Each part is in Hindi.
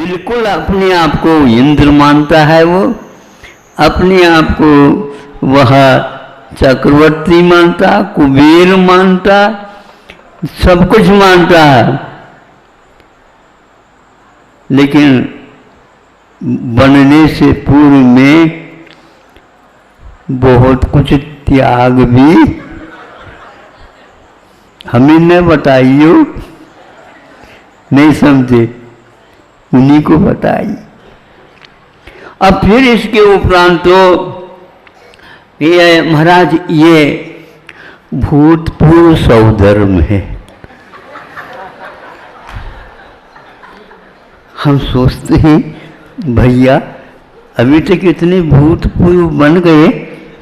बिल्कुल अपने आप को इंद्र मानता है, वो अपने आप को वह चक्रवर्ती मानता, कुबेर मानता, सब कुछ मानता है। लेकिन बनने से पूर्व में बहुत कुछ त्याग भी हमें न बताइयो, नहीं समझे, उन्हीं को बताइए। अब फिर इसके उपरांत तो ये महाराज ये भूतपूर्व सौधर्म है। हम सोचते हैं भैया अभी तक इतने भूतपूर्व बन गए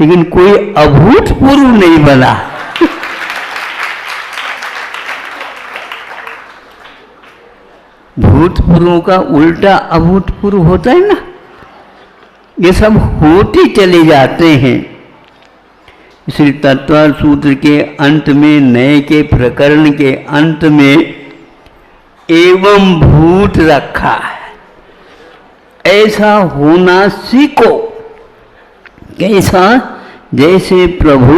लेकिन कोई अभूतपूर्व नहीं बना। भूतपूर्व का उल्टा अभूतपूर्व होता है ना, ये सब होते चले जाते हैं। इसलिए तत्व सूत्र के अंत में, नए के प्रकरण के अंत में एवं भूत रखा है। ऐसा होना सीखो। कैसा? जैसे प्रभु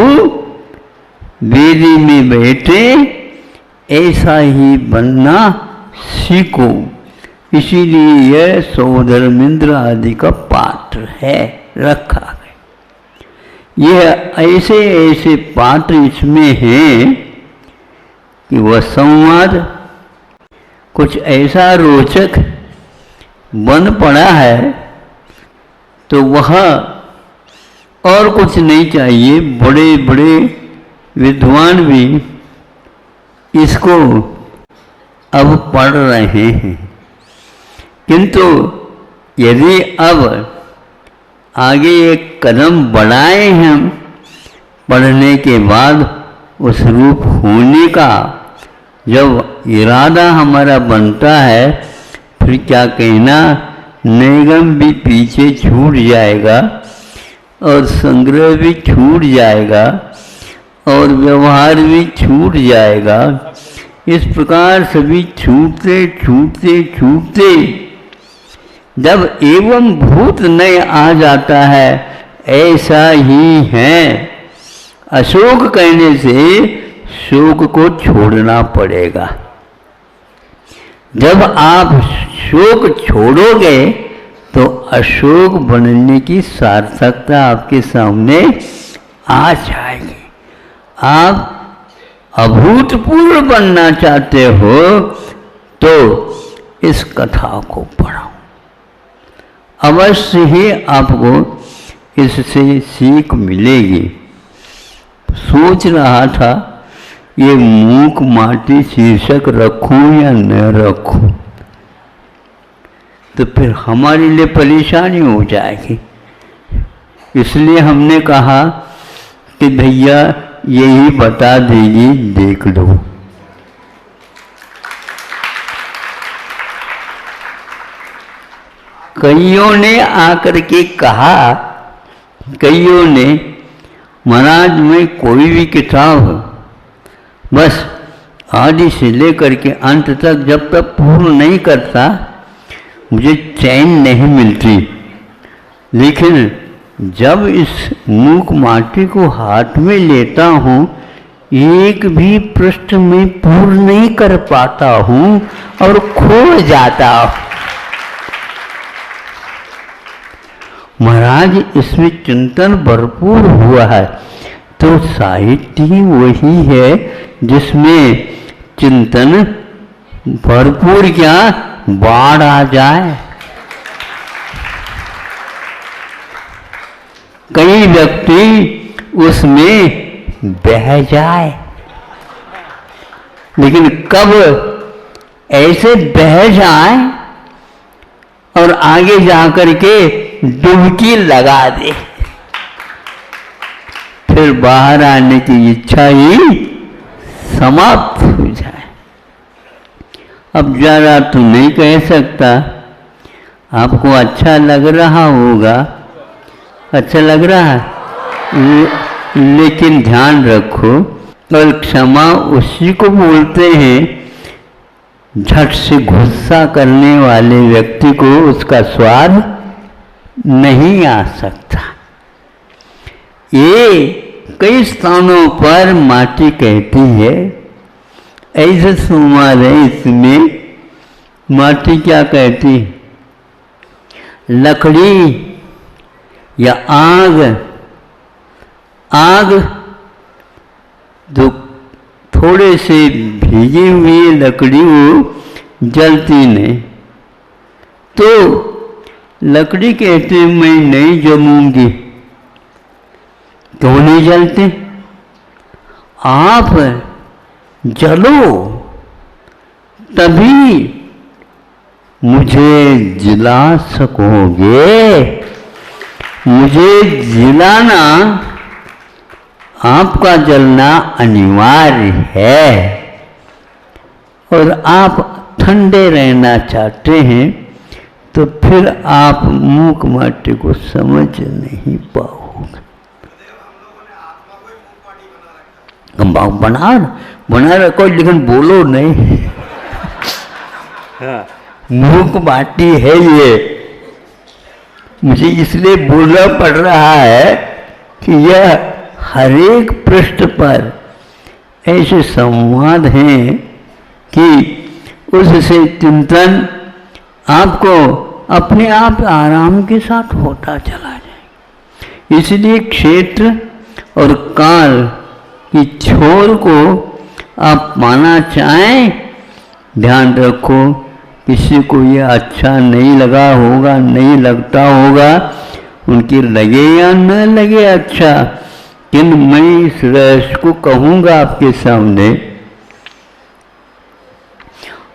वेदी में बैठे ऐसा ही बनना सीखो। इसीलिए यह सौधर्मेंद्र आदि का पात्र है, रखा है। यह ऐसे ऐसे पात्र इसमें हैं कि वह संवाद कुछ ऐसा रोचक बन पड़ा है तो वह और कुछ नहीं चाहिए। बड़े बड़े विद्वान भी इसको अब पढ़ रहे हैं, किंतु यदि अब आगे एक कदम बढ़ाए हम पढ़ने के बाद उस रूप होने का, जब इरादा हमारा बनता है, फिर क्या कहना, निगम भी पीछे छूट जाएगा और संग्रह भी छूट जाएगा और व्यवहार भी छूट जाएगा। इस प्रकार सभी छूटते छूटते छूटते जब एवं भूत नय आ जाता है, ऐसा ही है। अशोक कहने से शोक को छोड़ना पड़ेगा। जब आप शोक छोड़ोगे तो अशोक बनने की सार्थकता आपके सामने आ जाएगी। आप अभूतपूर्व बनना चाहते हो तो इस कथा को पढ़ो, अवश्य ही आपको इससे सीख मिलेगी। सोच रहा था ये मूक माटी शीर्षक रखूं या न रखूं, तो फिर हमारे लिए परेशानी हो जाएगी। इसलिए हमने कहा कि भैया यही बता देगी, देख लो। कईयों ने आकर के कहा, कईयों ने, महाराज में कोई भी किताब बस आदि से लेकर के अंत तक जब तक पूर्ण नहीं करता मुझे चैन नहीं मिलती। लेकिन जब इस मूक माटी को हाथ में लेता हूँ, एक भी पृष्ठ में पूर्ण नहीं कर पाता हूँ और खो जाता हूँ। महाराज इसमें चिंतन भरपूर हुआ है, तो साहित्य ही वही है जिसमें चिंतन भरपूर क्या बाढ़ आ जाए। कई व्यक्ति उसमें बह जाए, लेकिन कब ऐसे बह जाए और आगे जाकर के डुबकी लगा दे, फिर बाहर आने की इच्छा ही समाप्त हो जाए। अब ज़्यादा तो नहीं कह सकता, आपको अच्छा लग रहा होगा, अच्छा लग रहा है, लेकिन ध्यान रखो, और क्षमा उसी को बोलते हैं झट से गुस्सा करने वाले व्यक्ति को उसका स्वाद नहीं आ सकता। ये कई स्थानों पर माटी कहती है, ऐसे सुमार है इसमें माटी क्या कहती, लकड़ी या आग। आग जो थोड़े से भीगी हुई लकड़ी वो जलती नहीं, तो लकड़ी कहते मैं नहीं जलूंगी, तो नहीं जलते। आप जलो तभी मुझे जिला सकोगे। मुझे जिलाना, आपका जलना अनिवार्य है। और आप ठंडे रहना चाहते हैं तो फिर आप मूक माटी को समझ नहीं पाओगे। बना रखो लेकिन बोलो नहीं। मूक माटी है ये। मुझे इसलिए बोलना पड़ रहा है कि यह हर एक पृष्ठ पर ऐसे संवाद हैं कि उससे चिंतन आपको अपने आप आराम के साथ होता चला जाए। इसलिए क्षेत्र और काल की छोर को आप पाना चाहें, ध्यान रखो किसी को ये अच्छा नहीं लगा होगा, नहीं लगता होगा, उनकी लगे या न लगे अच्छा, किंतु मैं इस रहस्य को कहूँगा आपके सामने।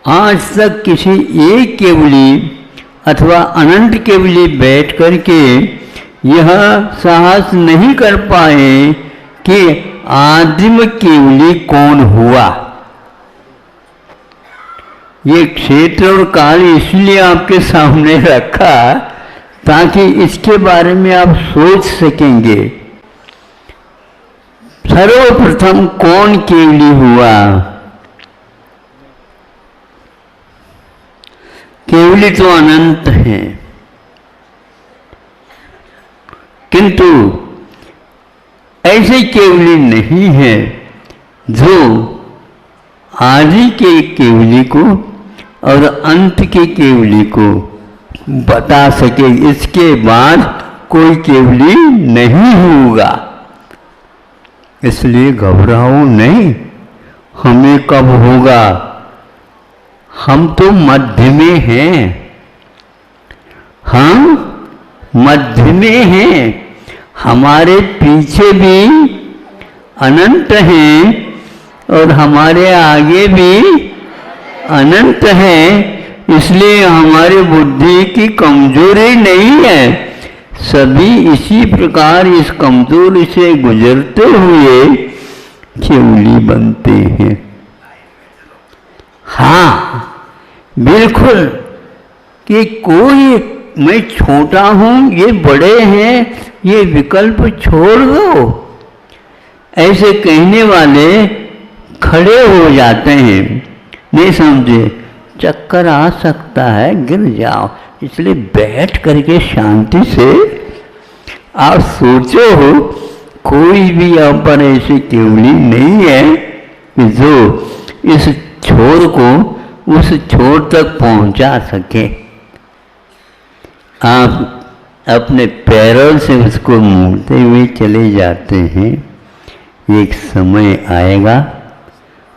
आज तक किसी एक केवली अथवा अनंत केवली बैठ करके यह साहस नहीं कर पाए कि आदिम केवली कौन हुआ। ये क्षेत्र और काल इसलिए आपके सामने रखा ताकि इसके बारे में आप सोच सकेंगे। सर्वप्रथम कौन केवली हुआ? केवली तो अनंत है, किंतु ऐसे केवली नहीं है जो आदि के केवली को और अंत के केवली को बता सके। इसके बाद कोई केवली नहीं होगा। इसलिए घबराओ नहीं, हमें कब होगा? हम तो मध्य में हैं, हम मध्य में हैं। हमारे पीछे भी अनंत हैं और हमारे आगे भी अनंत है। इसलिए हमारी बुद्धि की कमजोरी नहीं है। सभी इसी प्रकार इस कमजोरी से गुजरते हुए केवली बनते हैं। हाँ बिल्कुल, कि कोई मैं छोटा हूँ, ये बड़े हैं, ये विकल्प छोड़ दो, ऐसे कहने वाले खड़े हो जाते हैं। नहीं समझे, चक्कर आ सकता है, गिर जाओ। इसलिए बैठ करके शांति से आप सोचो, कोई भी यहाँ पर ऐसी केवली नहीं है कि जो इस छोर को उस छोर तक पहुंचा सके। आप अपने पैरों से उसको मोड़ते हुए चले जाते हैं। एक समय आएगा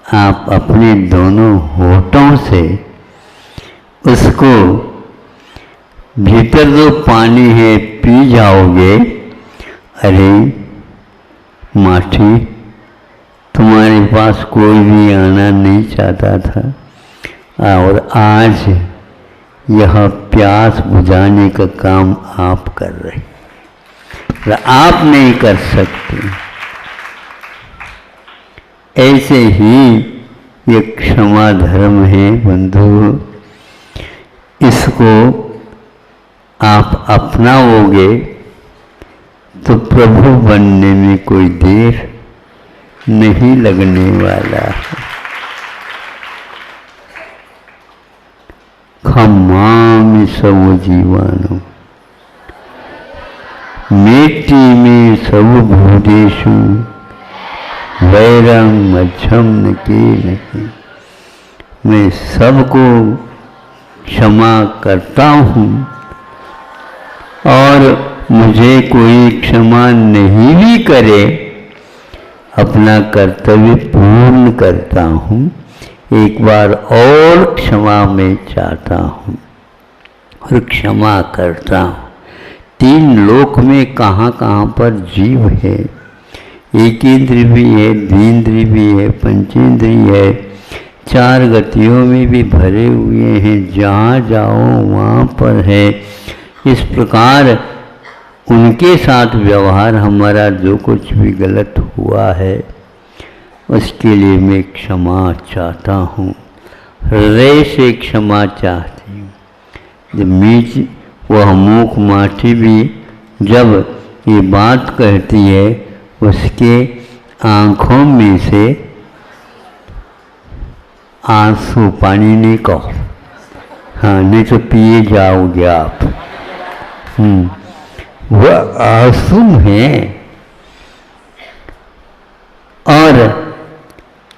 आप अपने दोनों होठों से उसको भीतर जो पानी है पी जाओगे। अरे माटी, तुम्हारे पास कोई भी आना नहीं चाहता था और आज यह प्यास बुझाने का काम आप कर रहे, आप नहीं कर सकते। ऐसे ही ये क्षमा धर्म है बंधु, इसको आप अपनाओगे तो प्रभु बनने में कोई देर नहीं लगने वाला है। मामि सब जीवाणु मेटि में सब भूतेषु वैरं मध्यम न के नहीं। मैं सबको क्षमा करता हूँ और मुझे कोई क्षमा नहीं भी करे, अपना कर्तव्य पूर्ण करता हूँ। एक बार और क्षमा मैं चाहता हूँ और क्षमा करता हूँ। तीन लोक में कहाँ कहाँ पर जीव है, एकेंद्र भी है, द्विंद्रिय भी है, पंचेंद्रिय है, चार गतियों में भी भरे हुए हैं। जहाँ जाओ वहाँ पर है। इस प्रकार उनके साथ व्यवहार हमारा जो कुछ भी गलत हुआ है उसके लिए मैं क्षमा चाहता हूँ, हृदय से क्षमा चाहती हूँ। जब मीच वह मूक माटी भी जब ये बात कहती है, उसके आँखों में से आंसू, पानी नहीं कहो, हाँ नहीं तो पिए जाओगे आप। वह आंसू हैं और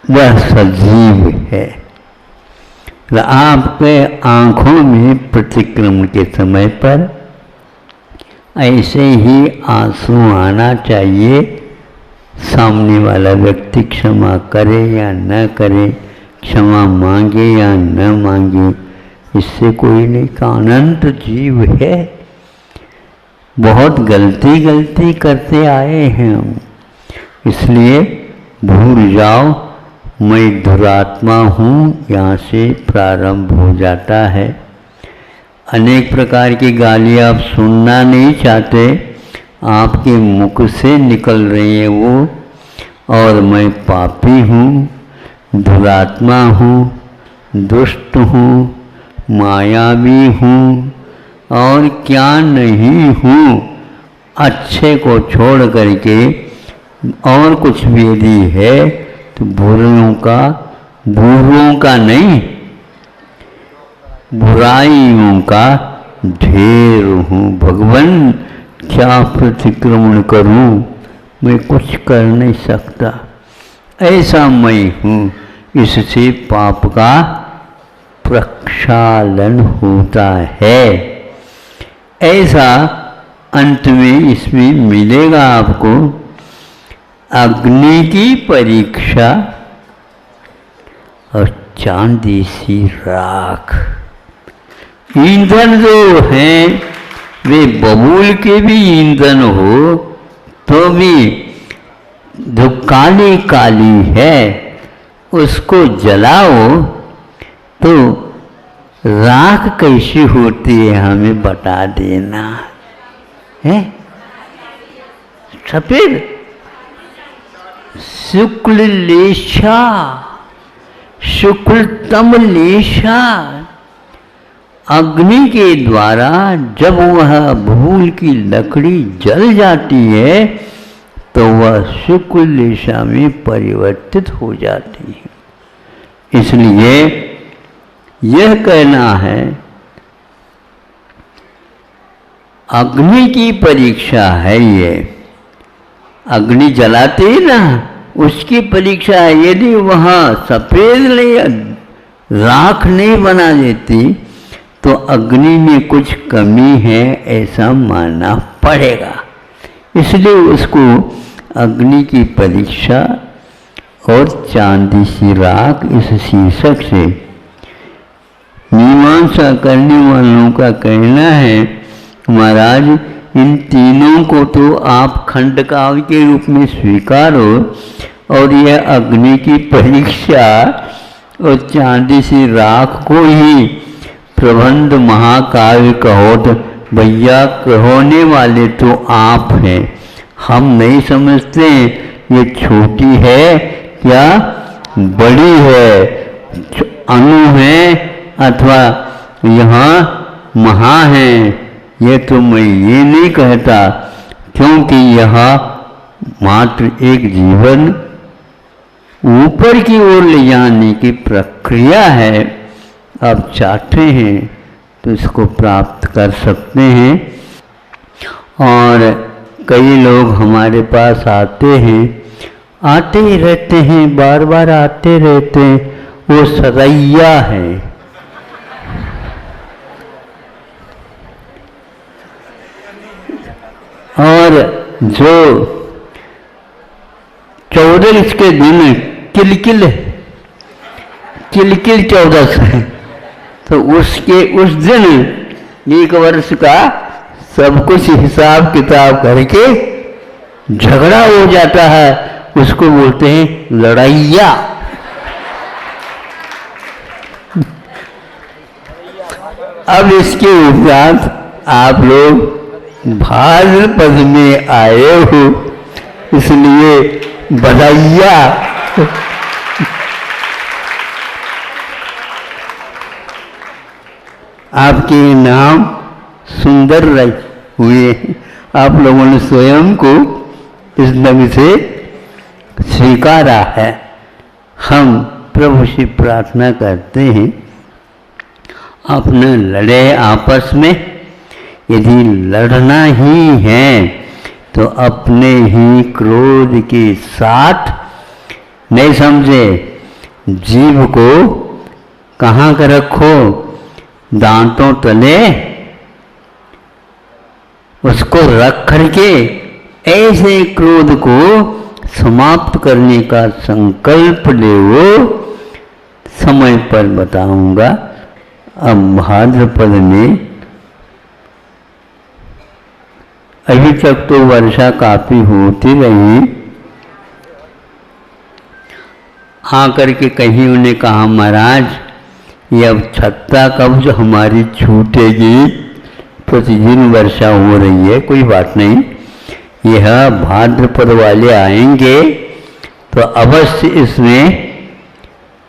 वह सजीव है। आपके आँखों में प्रतिक्रमण के समय पर ऐसे ही आंसू आना चाहिए। सामने वाला व्यक्ति क्षमा करे या न करे, क्षमा मांगे या न मांगे, इससे कोई नहीं का अनंत जीव है। बहुत गलती करते आए हैं हम, इसलिए भूल जाओ मैं दुरात्मा हूँ, यहाँ से प्रारंभ हो जाता है। अनेक प्रकार की गालियाँ आप सुनना नहीं चाहते, आपके मुख से निकल रही है वो, और मैं पापी हूँ, दुरात्मा हूँ, दुष्ट हूँ, मायावी हूँ और क्या नहीं हूँ। अच्छे को छोड़ करके और कुछ भी यदि है तो बुरों का नहीं, बुराइयों का ढेर हूँ। भगवान क्या प्रतिक्रमण करूँ, मैं कुछ कर नहीं सकता, ऐसा मैं हूँ। इससे पाप का प्रक्षालन होता है। ऐसा अंत में इसमें मिलेगा आपको अग्नि की परीक्षा और चांदी सी राख। ईंधन जो हैं वे बबूल के भी ईंधन हो तो भी जो काली काली है उसको जलाओ तो राख कैसी होती है हमें बता देना है। सफेद शुक्ल लेशा, शुक्लतम लेशा। अग्नि के द्वारा जब वह बबूल की लकड़ी जल जाती है तो वह शुक्ल लेशा में परिवर्तित हो जाती है। इसलिए यह कहना है अग्नि की परीक्षा है। ये अग्नि जलाते ही ना, उसकी परीक्षा है। यदि वहाँ सफेद नहीं, राख नहीं बना देती तो अग्नि में कुछ कमी है ऐसा मानना पड़ेगा। इसलिए उसको अग्नि की परीक्षा और चांदी सी राख इस शीर्षक से मीमांसा करने वालों का कहना है महाराज इन तीनों को तो आप खंडकाव्य के रूप में स्वीकारो और यह अग्नि की परीक्षा और चांदी सी राख को ही प्रबंध महाकाव्य कहो तो भैया कहने वाले तो आप हैं। हम नहीं समझते ये छोटी है क्या बड़ी है, अणु है अथवा यहाँ महा है, ये तो मैं ये नहीं कहता, क्योंकि यह मात्र एक जीवन ऊपर की ओर ले जाने की प्रक्रिया है। अब चाहते हैं तो इसको प्राप्त कर सकते हैं। और कई लोग हमारे पास आते हैं, आते ही रहते हैं, बार बार आते रहते हैं, वो सरैया है। और जो 14 के दिन किलकिल 14 है, तो उसके उस दिन 1 वर्ष का सब कुछ हिसाब किताब करके झगड़ा हो जाता है, उसको बोलते हैं लड़ाइया। अब इसके उपरांत आप लोग भाद्रपद में आए हो, इसलिए बधाइया। आपके नाम सुंदर हुए, आप लोगों ने स्वयं को इस ढंग से स्वीकारा है। हम प्रभु से प्रार्थना करते हैं, अपने लड़े आपस में, यदि लड़ना ही है तो अपने ही क्रोध के साथ, नहीं समझे, जीभ को कहाँ का रखो, दांतों तले, उसको रख करके ऐसे क्रोध को समाप्त करने का संकल्प ले। वो समय पर बताऊंगा। अब भाद्रपद में अभी तक तो वर्षा काफी होती रही, आकर के कहीं उन्हें कहा, महाराज ये अब छत्ता कब जो हमारी छूटेगी, प्रतिदिन वर्षा हो रही है, कोई बात नहीं, यह भाद्रपद वाले आएंगे तो अवश्य इसमें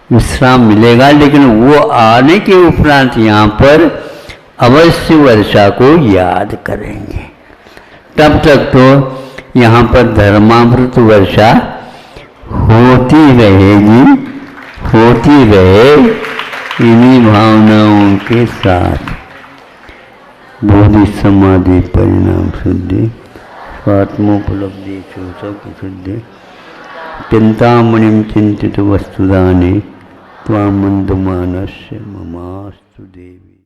विश्राम मिलेगा, लेकिन वो आने के उपरांत यहाँ पर अवश्य वर्षा को याद करेंगे। तब तक तो यहाँ पर धर्मामृत वर्षा होती रहेगी, होती रहे इन्हीं भावनाओं के साथ। बोधि समाधि परिणाम शुद्धि, स्वात्मोपलब्धि चोषा की शुद्धि, चिंतामणिम चिंतित वस्तुदाने त्वामंदमानस्य ममास्तु देवी।